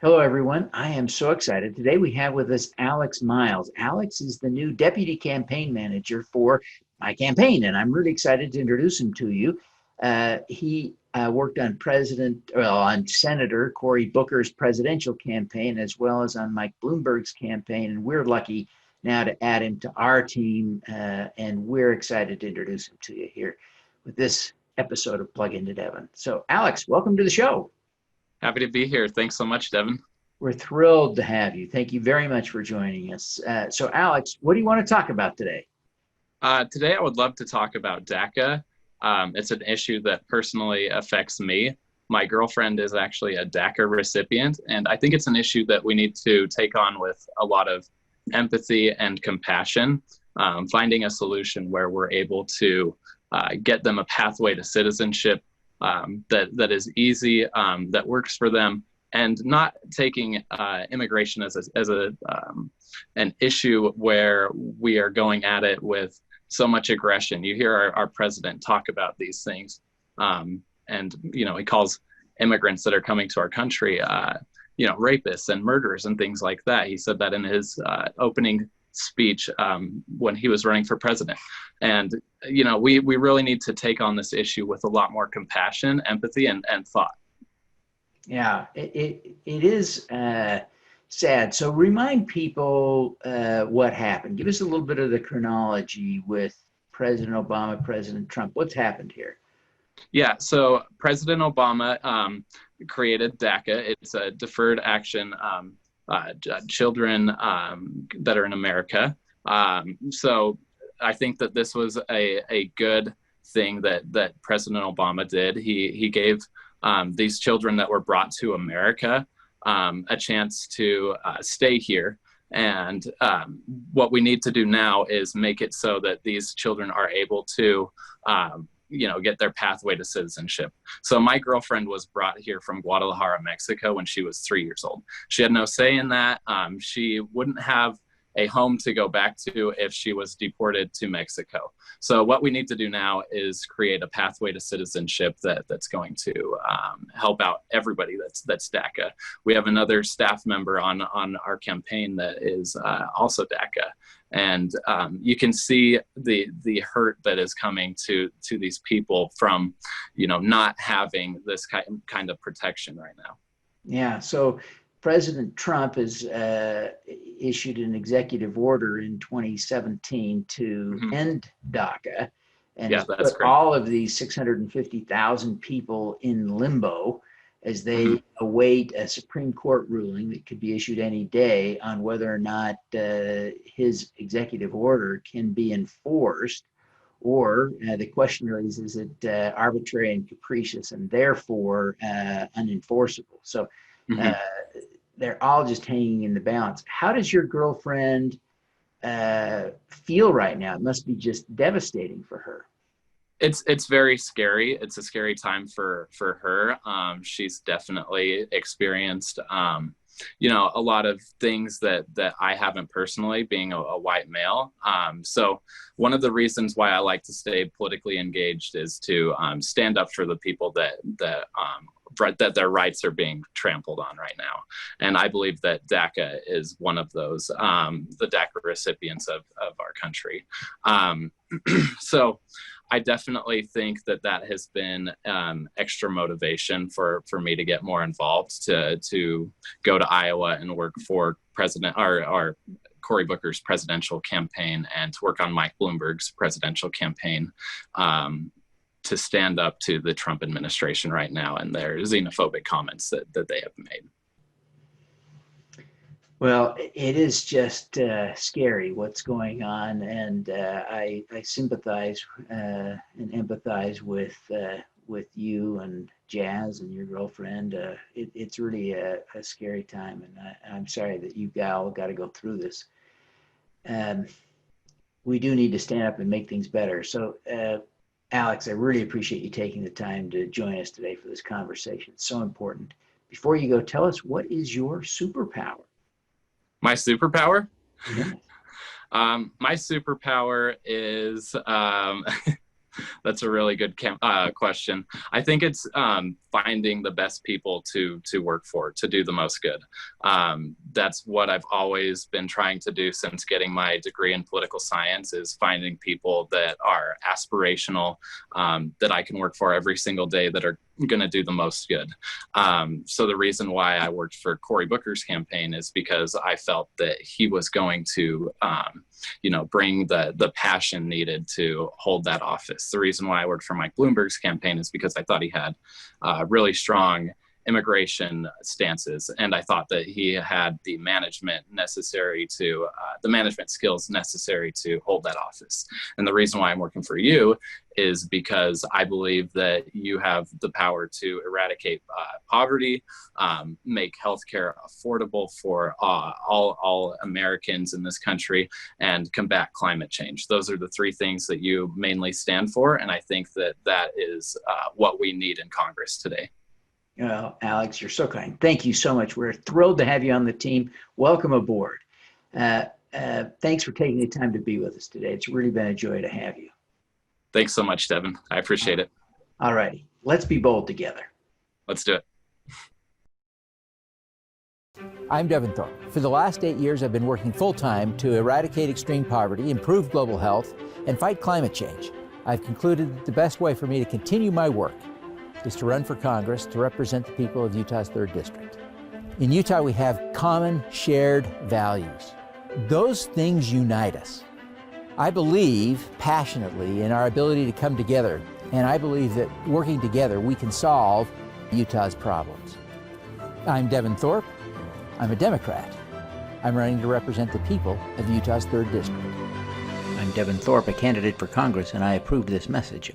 Hello, everyone. I am so excited. Today we have with us Alex Miles. Alex is the new deputy campaign manager for my campaign, and I'm really excited to introduce him to you. He worked on Senator Cory Booker's presidential campaign, as well as on Mike Bloomberg's campaign, and we're lucky now to add him to our team, and we're excited to introduce him to you here with this episode of Plug Into Devin. So, Alex, welcome to the show. Happy to be here. Thanks so much, Devin. We're thrilled to have you. Thank you very much for joining us. So, Alex, what do you want to talk about today? Today, I would love to talk about DACA. It's an issue that personally affects me. My girlfriend is actually a DACA recipient, and I think it's an issue that we need to take on with a lot of empathy and compassion, finding a solution where we're able to get them a pathway to citizenship that is easy, that works for them, and not taking immigration as an issue where we are going at it with so much aggression. You hear our president talk about these things, and he calls immigrants that are coming to our country, rapists and murderers and things like that. He said that in his opening speech when he was running for president. And we really need to take on this issue with a lot more compassion, empathy, and thought. Yeah, it is sad. So remind people what happened. Give us a little bit of the chronology with President Obama, President Trump. What's happened here? Yeah, so President Obama created DACA. It's a deferred action children that are in America. So I think that this was a good thing that President Obama did. He gave these children that were brought to America a chance to stay here. And what we need to do now is make it so that these children are able to get their pathway to citizenship. So my girlfriend was brought here from Guadalajara, Mexico when she was 3 years old. She had no say in that. She wouldn't have a home to go back to if she was deported to Mexico. So what we need to do now is create a pathway to citizenship that's going to help out everybody that's DACA. We have another staff member on our campaign that is also DACA. And you can see the hurt that is coming to these people from, not having this kind of protection right now. Yeah. So President Trump has issued an executive order in 2017 to end DACA and has put all of these 650,000 people in limbo as they await a Supreme Court ruling that could be issued any day on whether or not his executive order can be enforced, or the question really is it arbitrary and capricious and therefore unenforceable. So they're all just hanging in the balance. How does your girlfriend feel right now? It must be just devastating for her. It's very scary. It's a scary time for her. She's definitely experienced, a lot of things that I haven't personally, being a white male. So one of the reasons why I like to stay politically engaged is to stand up for the people that their rights are being trampled on right now. And I believe that DACA is one of those, the DACA recipients of our country. So I definitely think that has been extra motivation for me to get more involved, to go to Iowa and work for our Cory Booker's presidential campaign, and to work on Mike Bloomberg's presidential campaign, to stand up to the Trump administration right now and their xenophobic comments that they have made. Well, it is just scary what's going on, and I sympathize and empathize with you and Jazz and your girlfriend. It's really a scary time, and I'm sorry that you all got to go through this. We do need to stand up and make things better. So, Alex, I really appreciate you taking the time to join us today for this conversation. It's so important. Before you go, tell us, what is your superpower? My superpower? Yeah. My superpower is That's a really good question. I think it's finding the best people to work for, to do the most good. That's what I've always been trying to do since getting my degree in political science, is finding people that are aspirational, that I can work for every single day, that are going to do the most good. So the reason why I worked for Cory Booker's campaign is because I felt that he was going to bring the passion needed to hold that office. The reason why I worked for Mike Bloomberg's campaign is because I thought he had really strong immigration stances, and I thought that he had the management skills necessary to hold that office. And the reason why I'm working for you is because I believe that you have the power to eradicate poverty, make healthcare affordable for all Americans in this country, and combat climate change. Those are the three things that you mainly stand for, and I think that is what we need in Congress today. Well, Alex, you're so kind. Thank you so much. We're thrilled to have you on the team. Welcome aboard. Thanks for taking the time to be with us today. It's really been a joy to have you. Thanks so much, Devin. I appreciate it. All righty. Let's be bold together. Let's do it. I'm Devin Thorpe. For the last 8 years, I've been working full-time to eradicate extreme poverty, improve global health, and fight climate change. I've concluded that the best way for me to continue my work is to run for Congress to represent the people of Utah's 3rd District. In Utah, we have common shared values. Those things unite us. I believe passionately in our ability to come together, and I believe that working together, we can solve Utah's problems. I'm Devin Thorpe. I'm a Democrat. I'm running to represent the people of Utah's 3rd District. I'm Devin Thorpe, a candidate for Congress, and I approve this message.